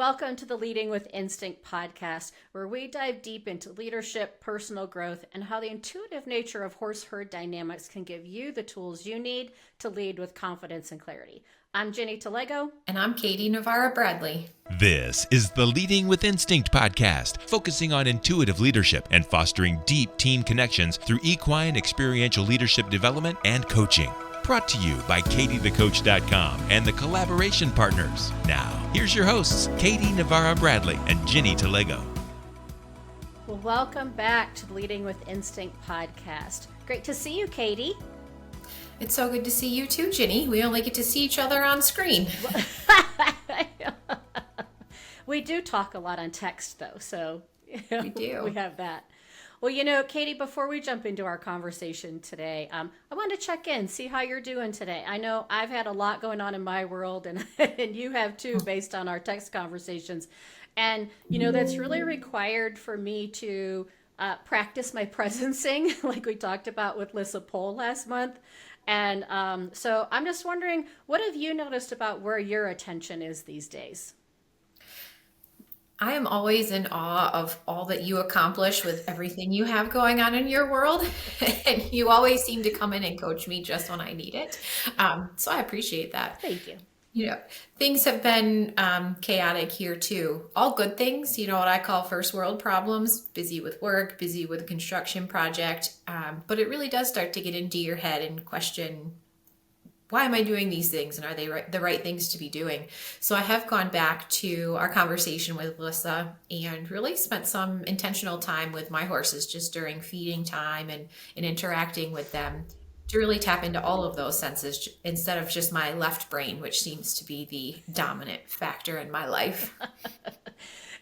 welcome to the Leading with Instinct podcast, where we dive deep into leadership, personal growth, and how the intuitive nature of horse-herd dynamics can give you the tools you need to lead with confidence and clarity. I'm Ginny Telego. And I'm Katie Navarra-Bradley. This is the Leading with Instinct podcast, focusing on intuitive leadership and fostering deep team connections through equine experiential leadership development and coaching. Brought to you by KatieTheCoach.com and the Collaboration Partners. Now, here's your hosts, Katie Navarra-Bradley and Ginny Telego. Well, welcome back to the Leading with Instinct podcast. Great to see you, Katie. It's so good to see you too, Ginny. We only get to see each other on screen. We do talk a lot on text, though, so we do. We have that. Well, Katie, before we jump into our conversation today, I wanted to check in, see how you're doing today. I know I've had a lot going on in my world, and you have too, based on our text conversations. And, that's really required for me to practice my presencing, like we talked about with Lissa Pohl last month. And so I'm just wondering, what have you noticed about where your attention is these days? I am always in awe of all that you accomplish with everything you have going on in your world. And you always seem to come in and coach me just when I need it. So I appreciate that. Thank you. Things have been chaotic here too. All good things, what I call first world problems, busy with work, busy with a construction project. But it really does start to get into your head and question, why am I doing these things? And are they the right things to be doing? So I have gone back to our conversation with Lissa and really spent some intentional time with my horses just during feeding time and interacting with them to really tap into all of those senses instead of just my left brain, which seems to be the dominant factor in my life.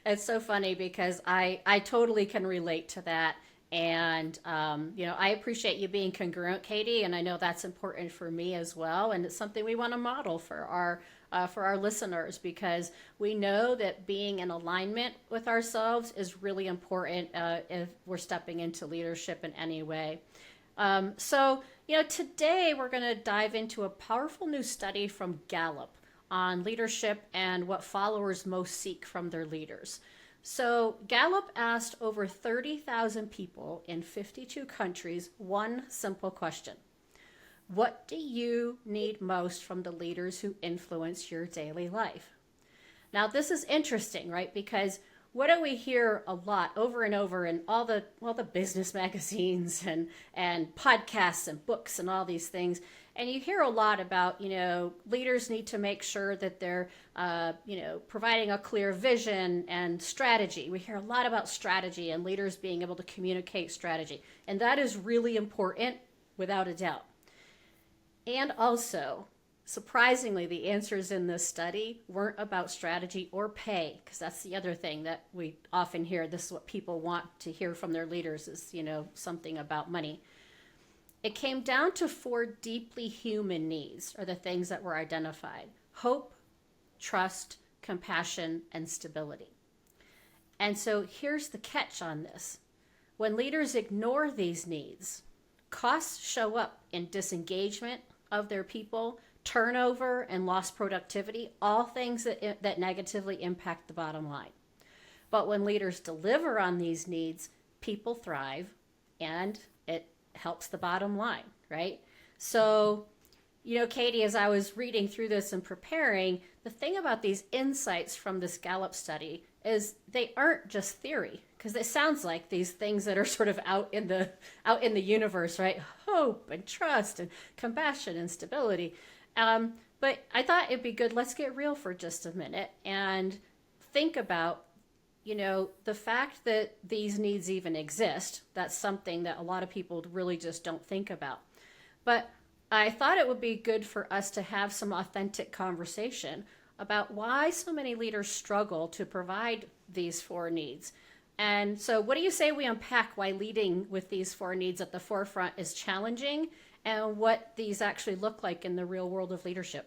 It's so funny because I totally can relate to that. And, I appreciate you being congruent, Katie, and I know that's important for me as well. And it's something we want to model for our listeners, because we know that being in alignment with ourselves is really important if we're stepping into leadership in any way. So today we're going to dive into a powerful new study from Gallup on leadership and what followers most seek from their leaders. So Gallup asked over 30,000 people in 52 countries one simple question: what do you need most from the leaders who influence your daily life? Now, this is interesting, right? Because what do we hear a lot over and over in all the business magazines and podcasts and books and all these things? And you hear a lot about, leaders need to make sure that they're, providing a clear vision and strategy. We hear a lot about strategy and leaders being able to communicate strategy. And that is really important, without a doubt. And also, surprisingly, the answers in this study weren't about strategy or pay, because that's the other thing that we often hear. This is what people want to hear from their leaders is, something about money. It came down to 4 deeply human needs, are the things that were identified: hope, trust, compassion, and stability. And so here's the catch on this. When leaders ignore these needs, costs show up in disengagement of their people, turnover, and lost productivity, all things that negatively impact the bottom line. But when leaders deliver on these needs, people thrive, and it helps the bottom line, right? So, Katie, as I was reading through this and preparing, the thing about these insights from this Gallup study is they aren't just theory, because it sounds like these things that are sort of out in the universe, right? Hope and trust and compassion and stability. But I thought it'd be good, let's get real for just a minute and think about, the fact that these needs even exist. That's something that a lot of people really just don't think about. But I thought it would be good for us to have some authentic conversation about why so many leaders struggle to provide these 4 needs. And so what do you say we unpack why leading with these 4 needs at the forefront is challenging, and what these actually look like in the real world of leadership?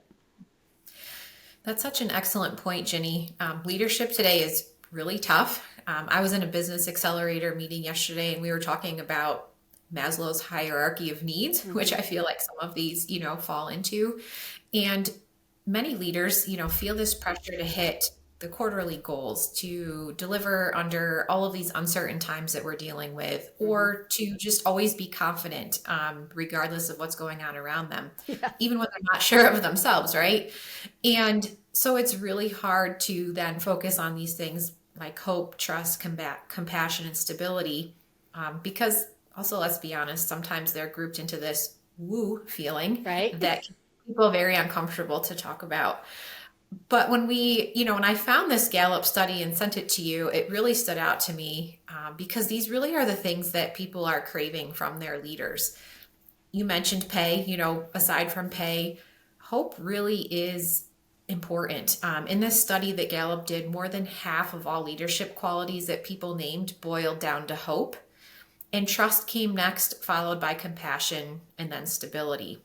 That's such an excellent point, Ginny. Leadership today is really tough. I was in a business accelerator meeting yesterday, and we were talking about Maslow's hierarchy of needs, which I feel like some of these, fall into. And many leaders, feel this pressure to hit the quarterly goals, to deliver under all of these uncertain times that we're dealing with, or to just always be confident, regardless of what's going on around them, even when they're not sure of themselves, right? And so it's really hard to then focus on these things like hope, trust, compassion, and stability, because also, let's be honest, sometimes they're grouped into this woo feeling, right? That people are very uncomfortable to talk about. But when when I found this Gallup study and sent it to you, it really stood out to me, because these really are the things that people are craving from their leaders. You mentioned pay, aside from pay, hope really is important. In this study that Gallup did, more than half of all leadership qualities that people named boiled down to hope. And trust came next, followed by compassion and then stability.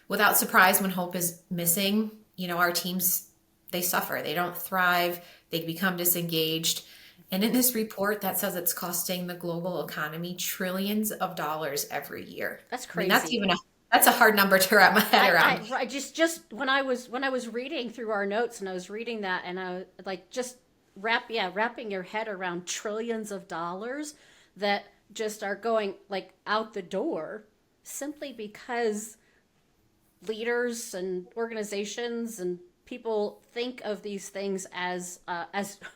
Without surprise, when hope is missing, our teams, they suffer. They don't thrive. They become disengaged. And in this report, that says it's costing the global economy trillions of dollars every year. That's crazy. That's a hard number to wrap my head around. I just when I was reading through our notes and I was reading that, and I was like, just wrapping your head around trillions of dollars that just are going like out the door simply because leaders and organizations and people think of these things as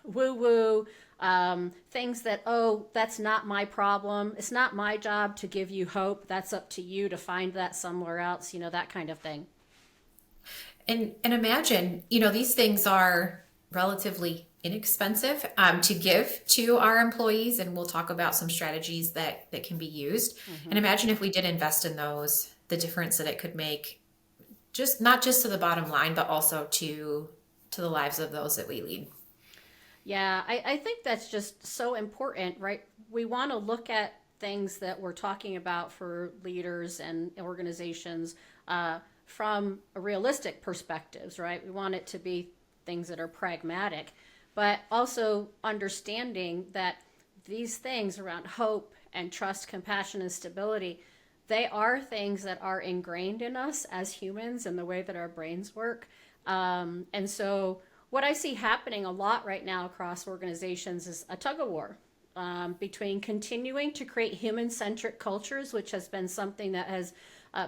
woo-woo, things that, that's not my problem. It's not my job to give you hope. That's up to you to find that somewhere else, that kind of thing. And imagine, these things are relatively inexpensive to give to our employees, and we'll talk about some strategies that can be used. And imagine if we did invest in those, the difference that it could make, not just to the bottom line, but also to the lives of those that we lead. Yeah, I think that's just so important, right? We want to look at things that we're talking about for leaders and organizations from a realistic perspectives, right? We want it to be things that are pragmatic, but also understanding that these things around hope and trust, compassion, and stability, they are things that are ingrained in us as humans and the way that our brains work. And so what I see happening a lot right now across organizations is a tug of war between continuing to create human-centric cultures, which has been something that has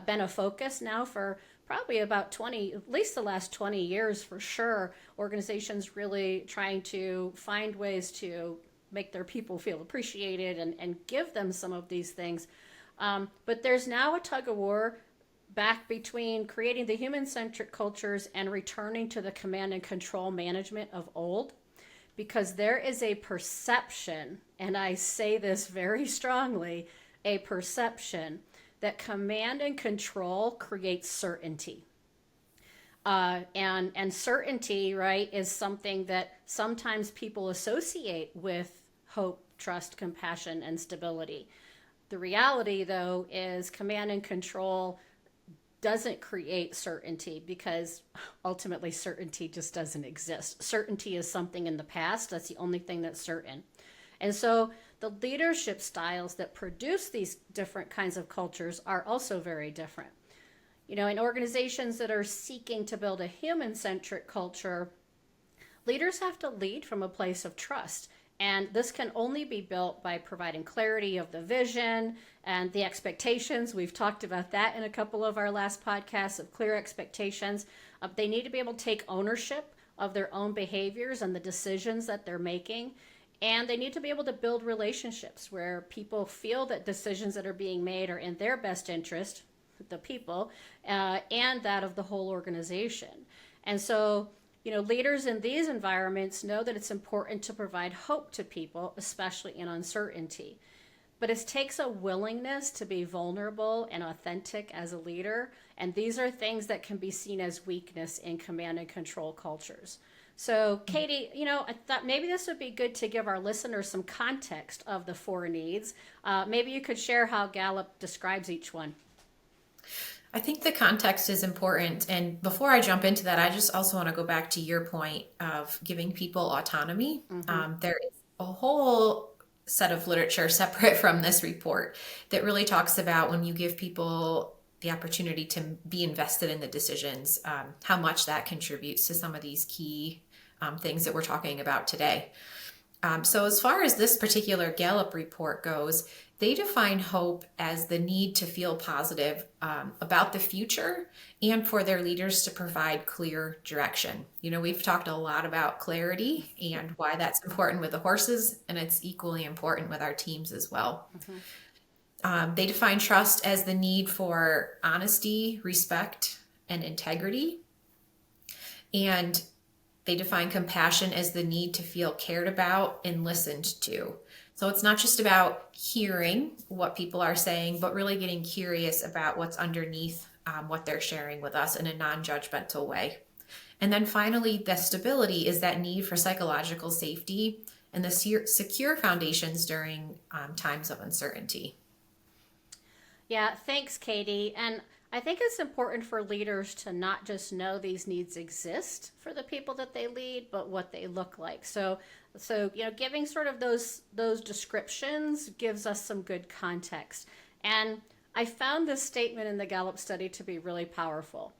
been a focus now for probably about at least the last 20 years for sure. Organizations really trying to find ways to make their people feel appreciated and give them some of these things. But there's now a tug of war back between creating the human-centric cultures and returning to the command and control management of old, because there is a perception, and I say this very strongly, a perception that command and control creates certainty. And certainty, right, is something that sometimes people associate with hope, trust, compassion, and stability. The reality, though, is command and control doesn't create certainty, because ultimately certainty just doesn't exist. Certainty is something in the past. That's the only thing that's certain. And so the leadership styles that produce these different kinds of cultures are also very different. In organizations that are seeking to build a human-centric culture, leaders have to lead from a place of trust. And this can only be built by providing clarity of the vision and the expectations. We've talked about that in a couple of our last podcasts, of clear expectations. They need to be able to take ownership of their own behaviors and the decisions that they're making. And they need to be able to build relationships where people feel that decisions that are being made are in their best interest, the people, and that of the whole organization. And so, leaders in these environments know that it's important to provide hope to people, especially in uncertainty. But it takes a willingness to be vulnerable and authentic as a leader. And these are things that can be seen as weakness in command and control cultures. So, Katie, I thought maybe this would be good to give our listeners some context of the 4 needs. Maybe you could share how Gallup describes each one. I think the context is important. And before I jump into that, I just also want to go back to your point of giving people autonomy. There is a whole set of literature separate from this report that really talks about when you give people the opportunity to be invested in the decisions, how much that contributes to some of these key things that we're talking about today. So as far as this particular Gallup report goes, they define hope as the need to feel positive about the future and for their leaders to provide clear direction. We've talked a lot about clarity and why that's important with the horses, and it's equally important with our teams as well. They define trust as the need for honesty, respect, and integrity. And they define compassion as the need to feel cared about and listened to. So it's not just about hearing what people are saying, but really getting curious about what's underneath what they're sharing with us in a non-judgmental way. And then finally, the stability is that need for psychological safety and the secure foundations during times of uncertainty. Yeah, thanks, Katie. And I think it's important for leaders to not just know these needs exist for the people that they lead, but what they look like. So giving sort of those descriptions gives us some good context. And I found this statement in the Gallup study to be really powerful.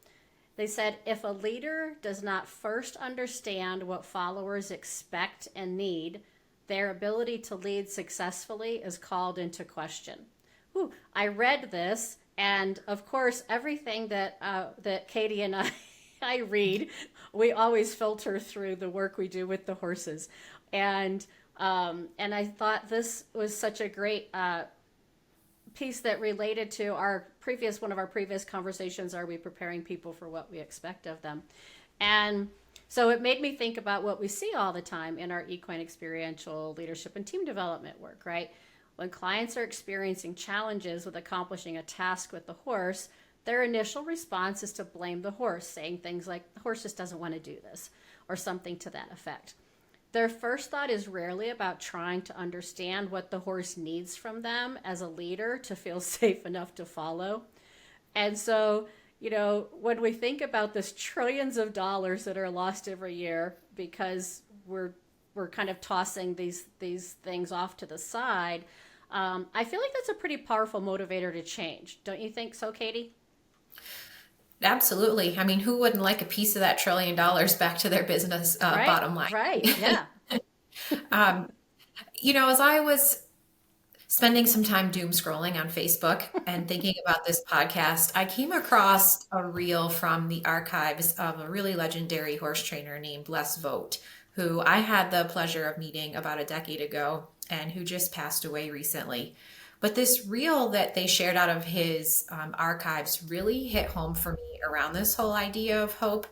They said, if a leader does not first understand what followers expect and need, their ability to lead successfully is called into question. Ooh, I read this, and of course, everything that Katie and I read, we always filter through the work we do with the horses, and I thought this was such a great piece that related to one of our previous conversations. Are we preparing people for what we expect of them? And so it made me think about what we see all the time in our equine experiential leadership and team development work, right? When clients are experiencing challenges with accomplishing a task with the horse, their initial response is to blame the horse, saying things like, the horse just doesn't want to do this, or something to that effect. Their first thought is rarely about trying to understand what the horse needs from them as a leader to feel safe enough to follow. And so, when we think about this trillions of dollars that are lost every year because we're kind of tossing these things off to the side, I feel like that's a pretty powerful motivator to change. Don't you think so, Katie? Absolutely. I mean, who wouldn't like a piece of that $1 trillion back to their business bottom line? Right. Yeah. As I was spending some time doom scrolling on Facebook and thinking about this podcast, I came across a reel from the archives of a really legendary horse trainer named Les Vogt, who I had the pleasure of meeting about a decade ago and who just passed away recently. But this reel that they shared out of his archives really hit home for me around this whole idea of hope.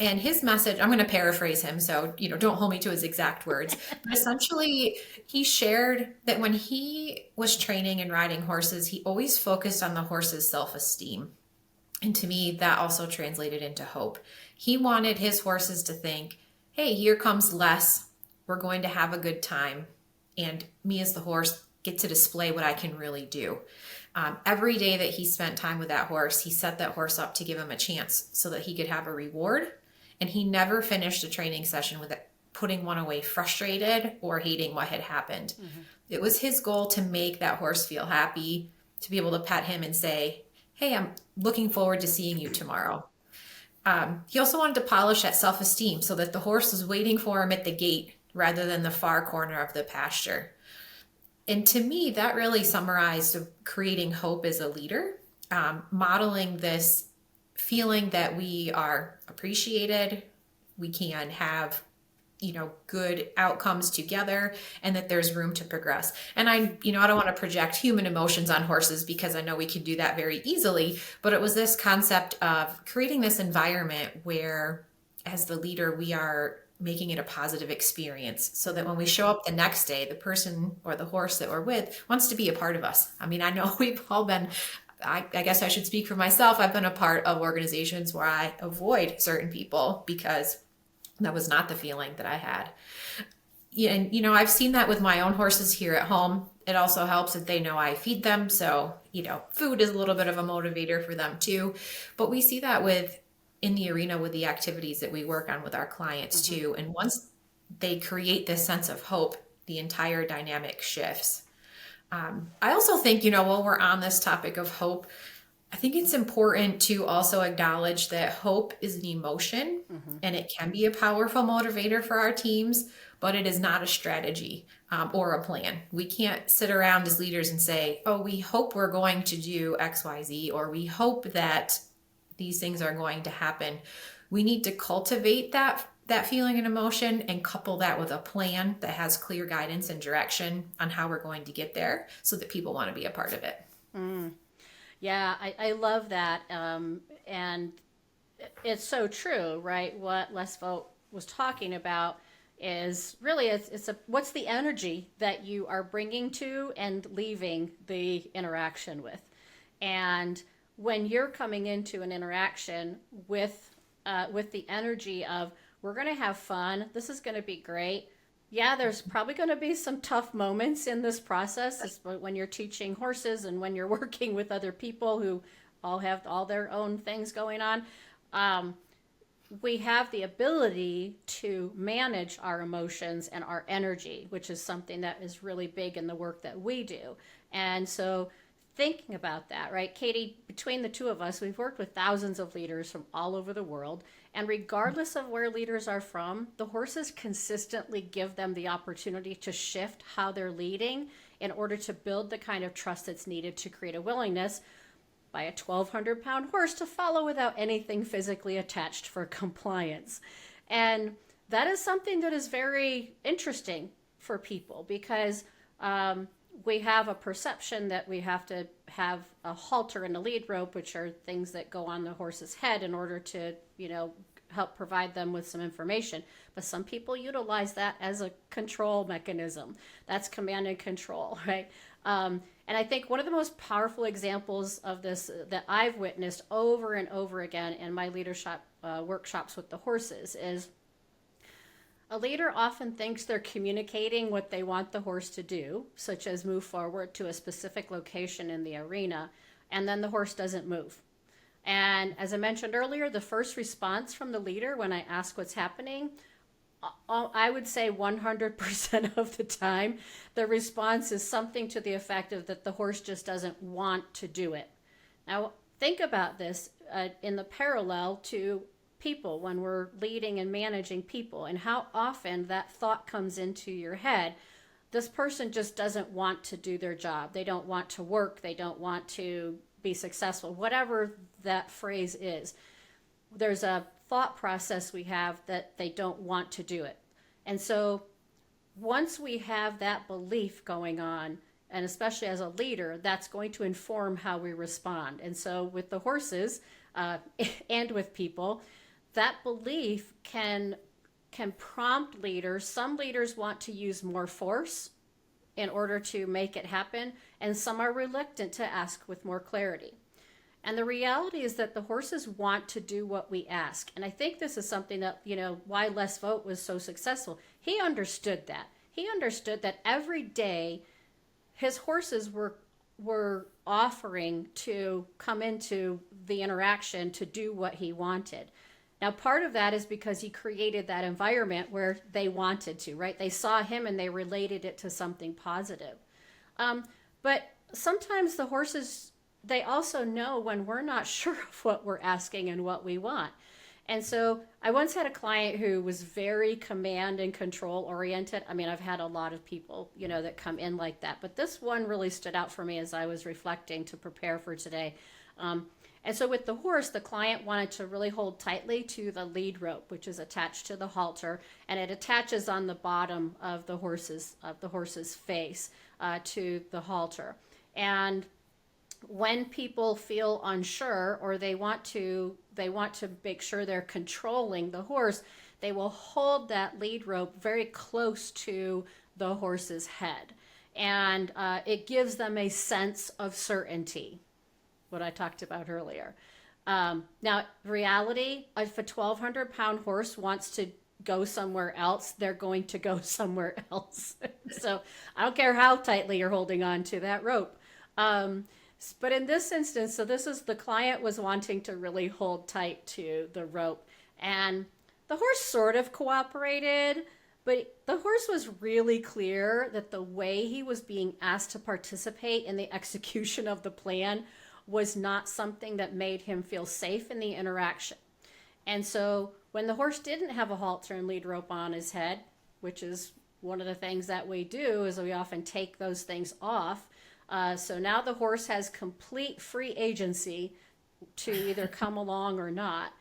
And his message, I'm going to paraphrase him, so don't hold me to his exact words. But essentially, he shared that when he was training and riding horses, he always focused on the horse's self-esteem. And to me, that also translated into hope. He wanted his horses to think, hey, here comes Les. We're going to have a good time. And me as the horse get to display what I can really do. Every day that he spent time with that horse, he set that horse up to give him a chance so that he could have a reward. And he never finished a training session with it, putting one away frustrated or hating what had happened. Mm-hmm. It was his goal to make that horse feel happy, to be able to pet him and say, hey, I'm looking forward to seeing you tomorrow. He also wanted to polish that self-esteem so that the horse was waiting for him at the gate rather than the far corner of the pasture. And to me, that really summarized creating hope as a leader, modeling this feeling that we are appreciated, we can have, good outcomes together, and that there's room to progress. And I don't want to project human emotions on horses because I know we can do that very easily, but it was this concept of creating this environment where, as the leader, we are making it a positive experience so that when we show up the next day, the person or the horse that we're with wants to be a part of us. I mean, I know we've all been, I guess I should speak for myself. I've been a part of organizations where I avoid certain people because that was not the feeling that I had. And, I've seen that with my own horses here at home. It also helps that they know I feed them. So, food is a little bit of a motivator for them too. But we see that in the arena with the activities that we work on with our clients mm-hmm. too. And once they create this sense of hope, the entire dynamic shifts. I also think, while we're on this topic of hope, I think it's important to also acknowledge that hope is an emotion and it can be a powerful motivator for our teams, but it is not a strategy or a plan. We can't sit around as leaders and say, oh, we hope we're going to do X, Y, Z, or we hope that these things are going to happen. We need to cultivate that feeling and emotion and couple that with a plan that has clear guidance and direction on how we're going to get there so that people want to be a part of it. Yeah, I love that. And it's so true, right? What Les Vogt was talking about is really, what's the energy that you are bringing to and leaving the interaction with. And when you're coming into an interaction with the energy of, we're going to have fun, this is going to be great. Yeah, there's probably going to be some tough moments in this process when you're teaching horses and when you're working with other people who all have all their own things going on. We have the ability to manage our emotions and our energy, which is something that is really big in the work that we do. And so thinking about that, right, Katie, between the two of us, we've worked with thousands of leaders from all over the world. And regardless of where leaders are from, the horses consistently give them the opportunity to shift how they're leading in order to build the kind of trust that's needed to create a willingness by a 1,200-pound horse to follow without anything physically attached for compliance. And that is something that is very interesting for people because we have a perception that we have to have a halter and a lead rope, which are things that go on the horse's head in order to, help provide them with some information. But some people utilize that as a control mechanism. That's command and control, right? And I think one of the most powerful examples of this that I've witnessed over and over again in my leadership workshops with the horses is a leader often thinks they're communicating what they want the horse to do, such as move forward to a specific location in the arena, and then the horse doesn't move. And as I mentioned earlier, the first response from the leader when I ask what's happening, I would say 100% of the time, the response is something to the effect of that the horse just doesn't want to do it. Now, think about this in the parallel to people when we're leading and managing people and how often that thought comes into your head. This person just doesn't want to do their job. They don't want to work. They don't want to be successful, whatever that phrase is. There's a thought process we have that they don't want to do it. And so once we have that belief going on, and especially as a leader, that's going to inform how we respond. And so with the horses and with people, that belief can prompt leaders. Some leaders want to use more force in order to make it happen, and some are reluctant to ask with more clarity. And the reality is that the horses want to do what we ask. And I think this is something that, why Les Vogt was so successful. He understood that. He understood that every day his horses were offering to come into the interaction to do what he wanted. Now, part of that is because he created that environment where they wanted to, right? They saw him and they related it to something positive. But sometimes the horses, they also know when we're not sure of what we're asking and what we want. And so I once had a client who was very command and control oriented. I mean, I've had a lot of people, that come in like that. But this one really stood out for me as I was reflecting to prepare for today. And so with the horse, the client wanted to really hold tightly to the lead rope, which is attached to the halter, and it attaches on the bottom of the horse's face to the halter. And when people feel unsure or they want to make sure they're controlling the horse, they will hold that lead rope very close to the horse's head. And it gives them a sense of certainty, what I talked about earlier. Now, reality, if a 1,200-pound horse wants to go somewhere else, they're going to go somewhere else. So I don't care how tightly you're holding on to that rope. But in this instance, so this is the client was wanting to really hold tight to the rope. And the horse sort of cooperated, but the horse was really clear that the way he was being asked to participate in the execution of the plan was not something that made him feel safe in the interaction. And so when the horse didn't have a halter and lead rope on his head, which is one of the things that we do, is we often take those things off. So now the horse has complete free agency to either come along or not.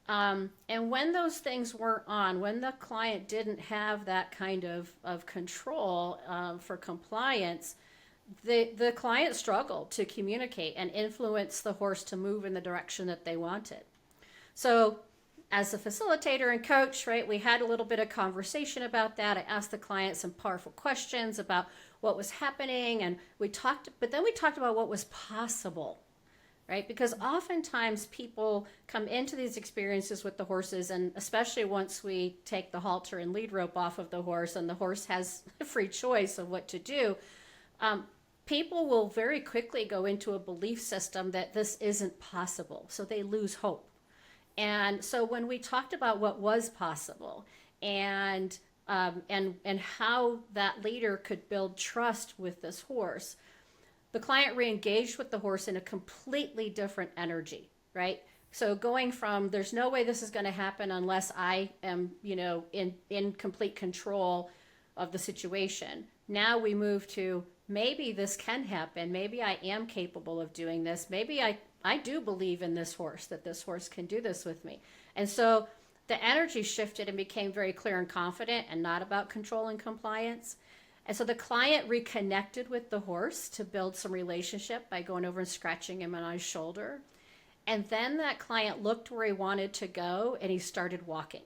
And when those things weren't on, when the client didn't have that kind of control for compliance, the client struggled to communicate and influence the horse to move in the direction that they wanted. So as a facilitator and coach, right, we had a little bit of conversation about that. I asked the client some powerful questions about what was happening, and but then we talked about what was possible, right? Because oftentimes people come into these experiences with the horses, and especially once we take the halter and lead rope off of the horse and the horse has a free choice of what to do, people will very quickly go into a belief system that this isn't possible. So they lose hope. And so when we talked about what was possible and how that leader could build trust with this horse, the client re-engaged with the horse in a completely different energy, right? So going from there's no way this is going to happen unless I am, in complete control of the situation. Now we move to maybe this can happen. Maybe I am capable of doing this. Maybe I do believe in this horse, that this horse can do this with me. And so the energy shifted and became very clear and confident and not about control and compliance. And so the client reconnected with the horse to build some relationship by going over and scratching him on his shoulder. And then that client looked where he wanted to go and he started walking.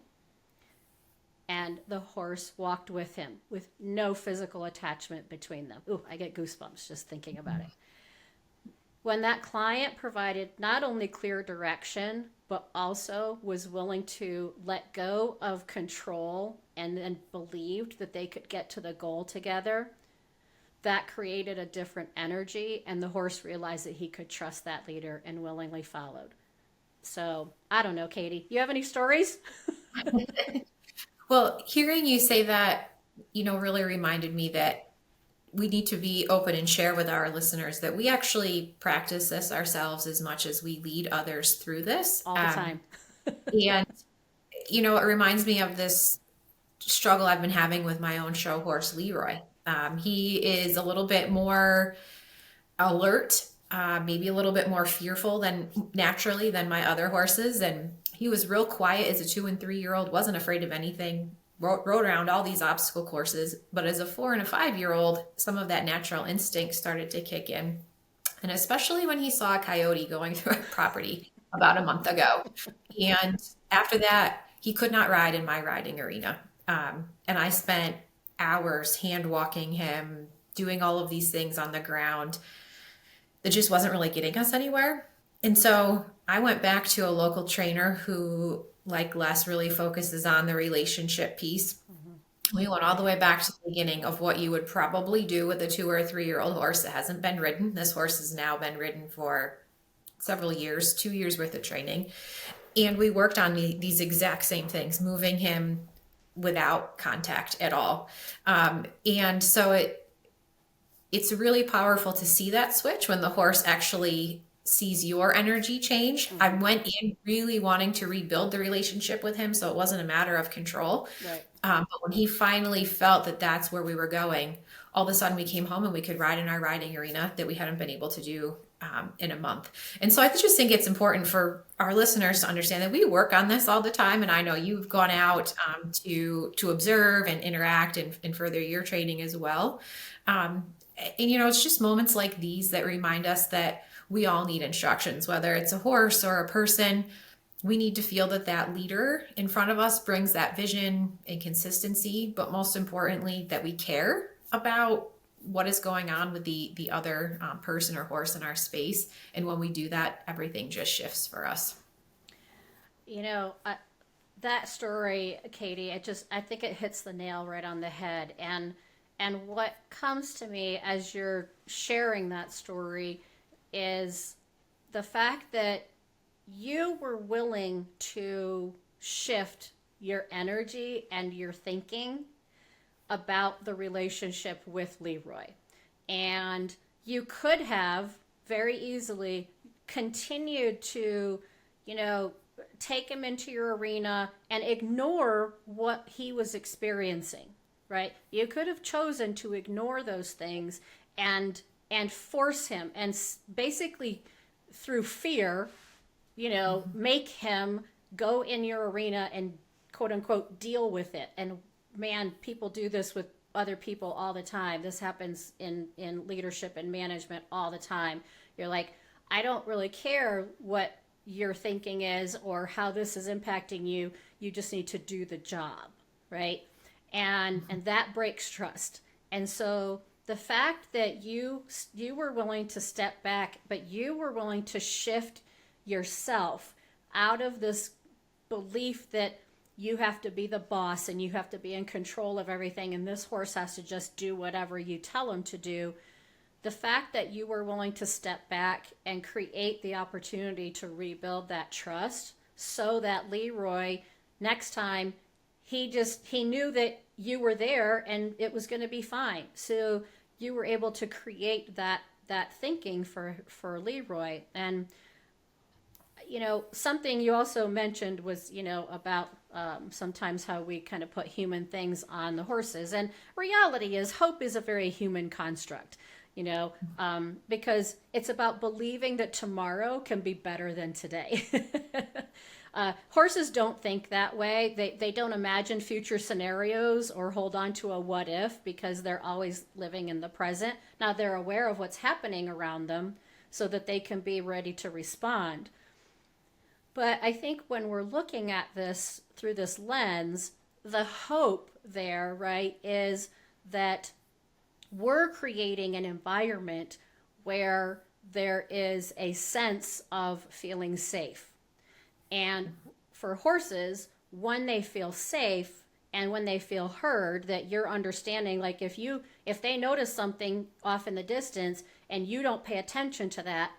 And the horse walked with him with no physical attachment between them. Ooh, I get goosebumps just thinking about it. When that client provided not only clear direction, but also was willing to let go of control and then believed that they could get to the goal together, that created a different energy, and the horse realized that he could trust that leader and willingly followed. So, I don't know, Katie, you have any stories? Well, hearing you say that, really reminded me that we need to be open and share with our listeners that we actually practice this ourselves as much as we lead others through this. All the time. And, it reminds me of this struggle I've been having with my own show horse, Leroy. He is a little bit more alert, maybe a little bit more fearful than my other horses. And he was real quiet as a 2 and 3 year old, wasn't afraid of anything, rode around all these obstacle courses. But as a 4 and a 5 year old, some of that natural instinct started to kick in. And especially when he saw a coyote going through a property about a month ago. And after that, he could not ride in my riding arena. And I spent hours hand walking him, doing all of these things on the ground that just wasn't really getting us anywhere. And so I went back to a local trainer who, like Les, really focuses on the relationship piece. Mm-hmm. We went all the way back to the beginning of what you would probably do with a 2 or 3 year old horse that hasn't been ridden. This horse has now been ridden for several years, 2 years worth of training. And we worked on these exact same things, moving him without contact at all. And so it's really powerful to see that switch when the horse actually sees your energy change. Mm-hmm. I went in really wanting to rebuild the relationship with him, so it wasn't a matter of control. Right. But when he finally felt that that's where we were going, all of a sudden we came home and we could ride in our riding arena that we hadn't been able to do in a month. And so I just think it's important for our listeners to understand that we work on this all the time. And I know you've gone out to observe and interact and further your training as well. And, it's just moments like these that remind us that we all need instructions, whether it's a horse or a person. We need to feel that leader in front of us brings that vision and consistency, but most importantly, that we care about what is going on with the other person or horse in our space. And when we do that, everything just shifts for us. That story, Katie, I think it hits the nail right on the head. And what comes to me as you're sharing that story is the fact that you were willing to shift your energy and your thinking about the relationship with Leroy. And you could have very easily continued to, take him into your arena and ignore what he was experiencing, right? You could have chosen to ignore those things and force him and basically through fear, make him go in your arena and quote unquote deal with it. And man, people do this with other people all the time. This happens in leadership and management all the time. You're like, I don't really care what your thinking is or how this is impacting you. You just need to do the job, right? And that breaks trust. And so the fact that you were willing to step back, but you were willing to shift yourself out of this belief that you have to be the boss and you have to be in control of everything and this horse has to just do whatever you tell him to do. The fact that you were willing to step back and create the opportunity to rebuild that trust so that Leroy, next time, he knew that you were there and it was going to be fine. So you were able to create that thinking for Leroy. And, something you also mentioned was, about sometimes how we kind of put human things on the horses. And reality is hope is a very human construct. Because it's about believing that tomorrow can be better than today. Horses don't think that way. They don't imagine future scenarios or hold on to a what if because they're always living in the present. Now they're aware of what's happening around them so that they can be ready to respond. But I think when we're looking at this through this lens, the hope there, right, is that we're creating an environment where there is a sense of feeling safe. And for horses, when they feel safe and when they feel heard, that you're understanding, like if they notice something off in the distance and you don't pay attention to that,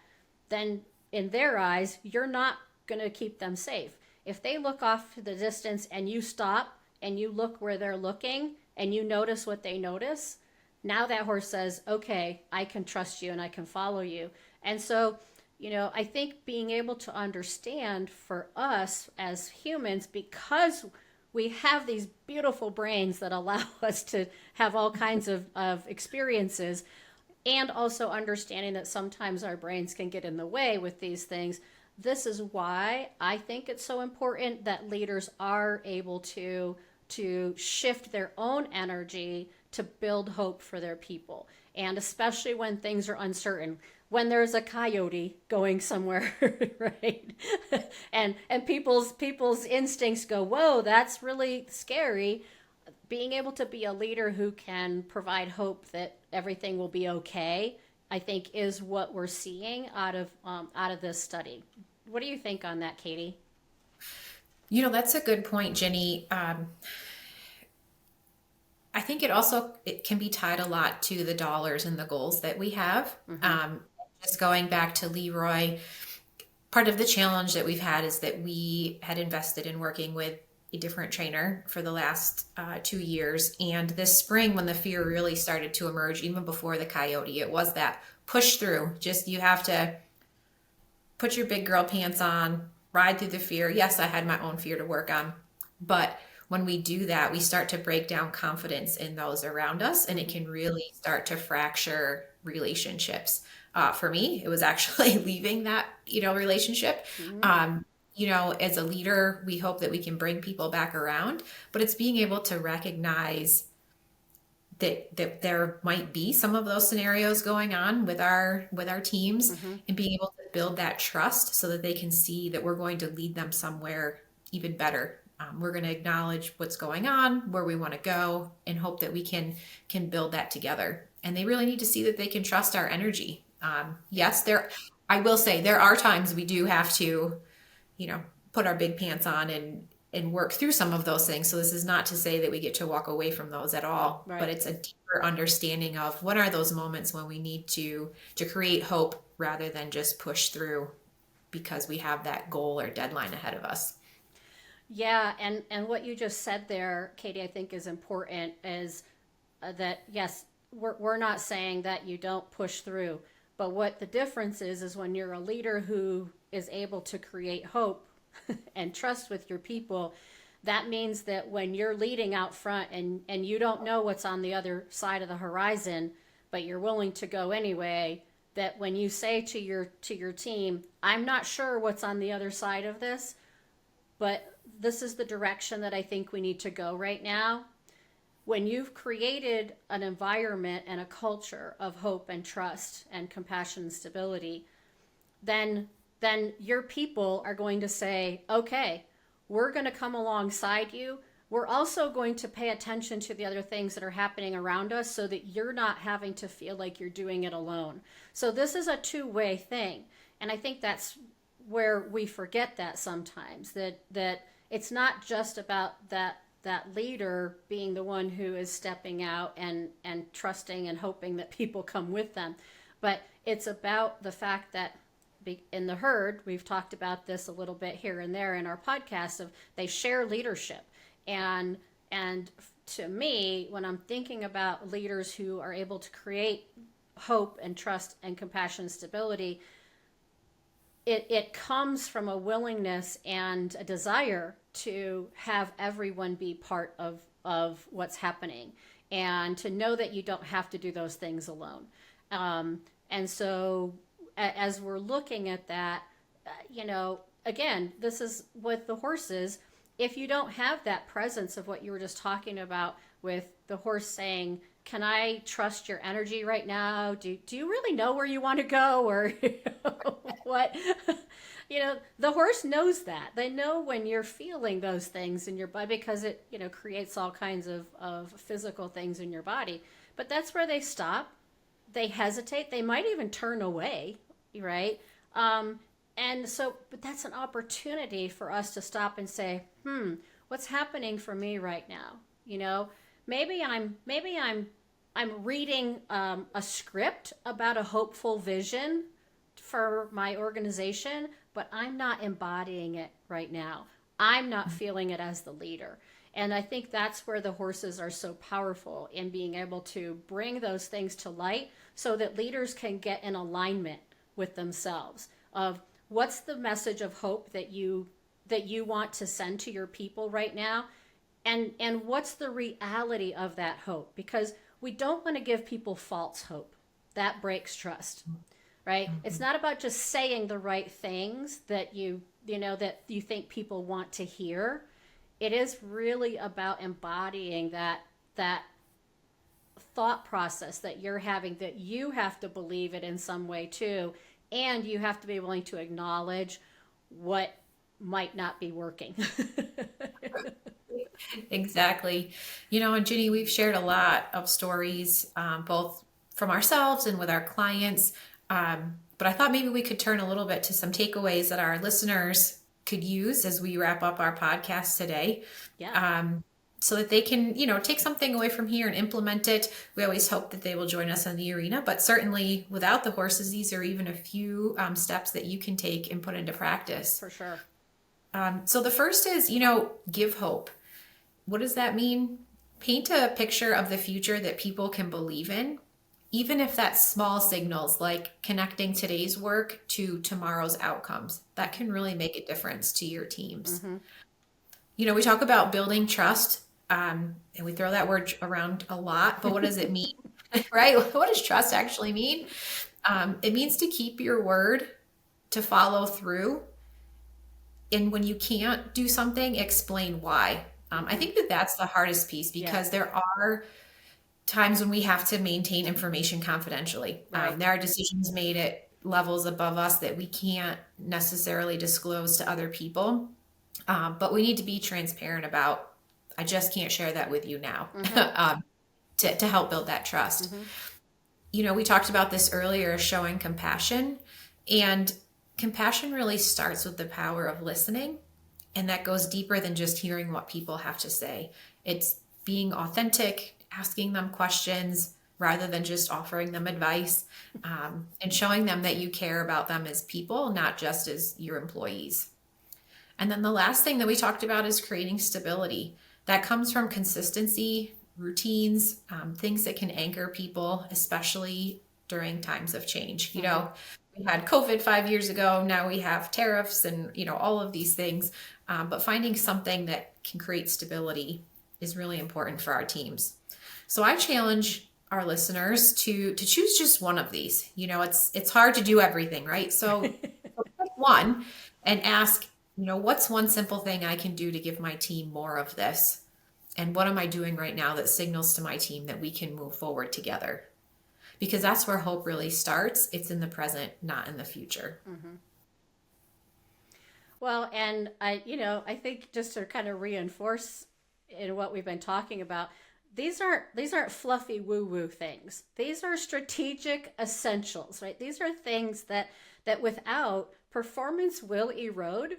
then in their eyes, you're not going to keep them safe. If they look off to the distance and you stop and you look where they're looking and you notice what they notice, now that horse says, okay, I can trust you and I can follow you. And so, I think being able to understand for us as humans, because we have these beautiful brains that allow us to have all kinds of experiences, and also understanding that sometimes our brains can get in the way with these things. This is why I think it's so important that leaders are able to shift their own energy to build hope for their people. And especially when things are uncertain, when there's a coyote going somewhere, right? and people's instincts go, whoa, that's really scary. Being able to be a leader who can provide hope that everything will be okay, I think is what we're seeing out of this study. What do you think on that, Katie? That's a good point, Ginny. I think it can be tied a lot to the dollars and the goals that we have. Mm-hmm. Just going back to Leroy, part of the challenge that we've had is that we had invested in working with a different trainer for the last 2 years. And this spring, when the fear really started to emerge, even before the coyote, it was that push through. Just, you have to put your big girl pants on, ride through the fear. Yes, I had my own fear to work on, but when we do that, we start to break down confidence in those around us, and it can really start to fracture relationships. For me, it was actually leaving that, relationship. Mm-hmm. As a leader, we hope that we can bring people back around, but it's being able to recognize that there might be some of those scenarios going on with our teams, mm-hmm. and being able to build that trust so that they can see that we're going to lead them somewhere even better. We're going to acknowledge what's going on, where we want to go, and hope that we can build that together. And they really need to see that they can trust our energy. Yes, I will say there are times we do have to, put our big pants on and work through some of those things. So this is not to say that we get to walk away from those at all, right. But it's a deeper understanding of what are those moments when we need to create hope rather than just push through because we have that goal or deadline ahead of us. Yeah, and what you just said there, Katie, I think is important, is that, yes, we're not saying that you don't push through, But what the difference is when you're a leader who is able to create hope and trust with your people, that means that when you're leading out front and you don't know what's on the other side of the horizon, but you're willing to go anyway, that when you say to your team, I'm not sure what's on the other side of this, but this is the direction that I think we need to go right now. When you've created an environment and a culture of hope and trust and compassion and stability, then your people are going to say, okay, we're going to come alongside you. We're also going to pay attention to the other things that are happening around us so that you're not having to feel like you're doing it alone. So this is a two-way thing. And I think that's where we forget that sometimes, that it's not just about that leader being the one who is stepping out and trusting and hoping that people come with them. But it's about the fact that in the herd, we've talked about this a little bit here and there in our podcast, of they share leadership. And to me, when I'm thinking about leaders who are able to create hope and trust and compassion and stability, it comes from a willingness and a desire to have everyone be part of what's happening, and to know that you don't have to do those things alone. And so as we're looking at that, again, this is with the horses. If you don't have that presence of what you were just talking about with the horse saying, can I trust your energy right now? Do you really know where you want to go? Or what? The horse knows that. They know when you're feeling those things in your body, because it, creates all kinds of physical things in your body. But that's where they stop. They hesitate. They might even turn away, right? And so, but that's an opportunity for us to stop and say, what's happening for me right now? Maybe I'm reading a script about a hopeful vision for my organization, but I'm not embodying it right now. I'm not feeling it as the leader. And I think that's where the horses are so powerful, in being able to bring those things to light so that leaders can get in alignment with themselves of what's the message of hope that you want to send to your people right now, and what's the reality of that hope, because we don't want to give people false hope. That breaks trust, right? Mm-hmm. It's not about just saying the right things that you think people want to hear. It is really about embodying that thought process that you're having, that you have to believe it in some way too, and you have to be willing to acknowledge what might not be working. Exactly. And Ginny, we've shared a lot of stories, both from ourselves and with our clients. But I thought maybe we could turn a little bit to some takeaways that our listeners could use as we wrap up our podcast today. Yeah. So that they can, take something away from here and implement it. We always hope that they will join us in the arena, but certainly without the horses, these are even a few steps that you can take and put into practice. For sure. So the first is, give hope. What does that mean? Paint a picture of the future that people can believe in, even if that's small signals like connecting today's work to tomorrow's outcomes. That can really make a difference to your teams. Mm-hmm. We talk about building trust, and we throw that word around a lot, but what does it mean, right? What does trust actually mean? It means to keep your word, to follow through. And when you can't do something, explain why. I think that's the hardest piece, because there are times when we have to maintain information confidentially. Right. There are decisions made at levels above us that we can't necessarily disclose to other people. But we need to be transparent about, I just can't share that with you now, to help build that trust. Mm-hmm. We talked about this earlier, showing compassion, and compassion really starts with the power of listening. And that goes deeper than just hearing what people have to say. It's being authentic, asking them questions rather than just offering them advice, and showing them that you care about them as people, not just as your employees. And then the last thing that we talked about is creating stability. That comes from consistency, routines, things that can anchor people, especially during times of change. You know, we had COVID 5 years ago. Now we have tariffs and, you know, all of these things. But finding something that can create stability is really important for our teams. So I challenge our listeners to choose just one of these. You know, it's hard to do everything, right? So pick one and ask, you know, what's one simple thing I can do to give my team more of this? And what am I doing right now that signals to my team that we can move forward together? Because that's where hope really starts. It's in the present, not in the future. Mm-hmm. Well, and I think just to kind of reinforce in what we've been talking about, these aren't fluffy woo-woo things. These are strategic essentials, right? These are things that without, performance will erode,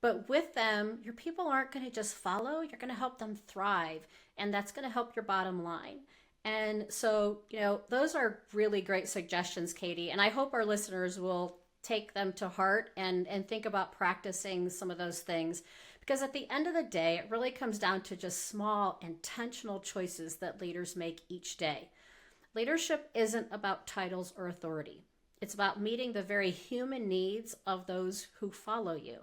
but with them, your people aren't going to just follow. You're going to help them thrive, and that's going to help your bottom line. And so, you know, those are really great suggestions, Katie, and I hope our listeners will take them to heart and think about practicing some of those things. Because at the end of the day, it really comes down to just small, intentional choices that leaders make each day. Leadership isn't about titles or authority. It's about meeting the very human needs of those who follow you.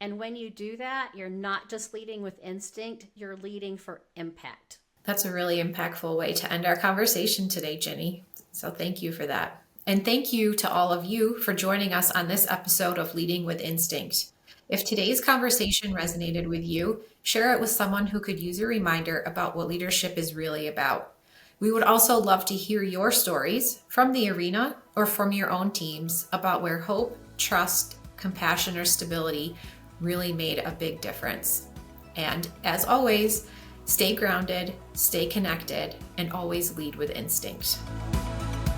And when you do that, you're not just leading with instinct, you're leading for impact. That's a really impactful way to end our conversation today, Ginny. So thank you for that. And thank you to all of you for joining us on this episode of Leading with Instinct. If today's conversation resonated with you, share it with someone who could use a reminder about what leadership is really about. We would also love to hear your stories from the arena or from your own teams about where hope, trust, compassion, or stability really made a big difference. And as always, stay grounded, stay connected, and always lead with instinct.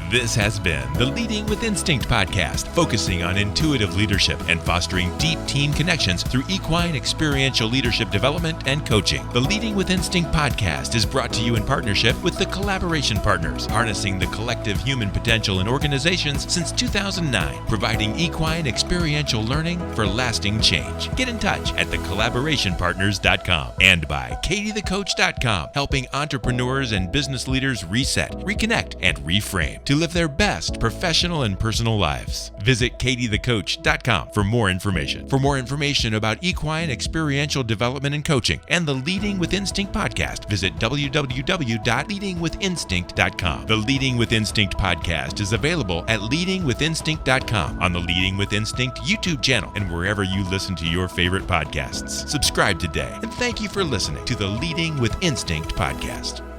This has been the Leading with Instinct podcast, focusing on intuitive leadership and fostering deep team connections through equine experiential leadership development and coaching. The Leading with Instinct podcast is brought to you in partnership with the Collaboration Partners, harnessing the collective human potential in organizations since 2009, providing equine experiential learning for lasting change. Get in touch at thecollaborationpartners.com and by katiethecoach.com, helping entrepreneurs and business leaders reset, reconnect, and reframe to live their best professional and personal lives. Visit katiethecoach.com for more information. For more information about equine experiential development and coaching and the Leading with Instinct podcast, visit www.leadingwithinstinct.com. The Leading with Instinct podcast is available at leadingwithinstinct.com, on the Leading with Instinct YouTube channel, and wherever you listen to your favorite podcasts. Subscribe today, and thank you for listening to the Leading with Instinct podcast.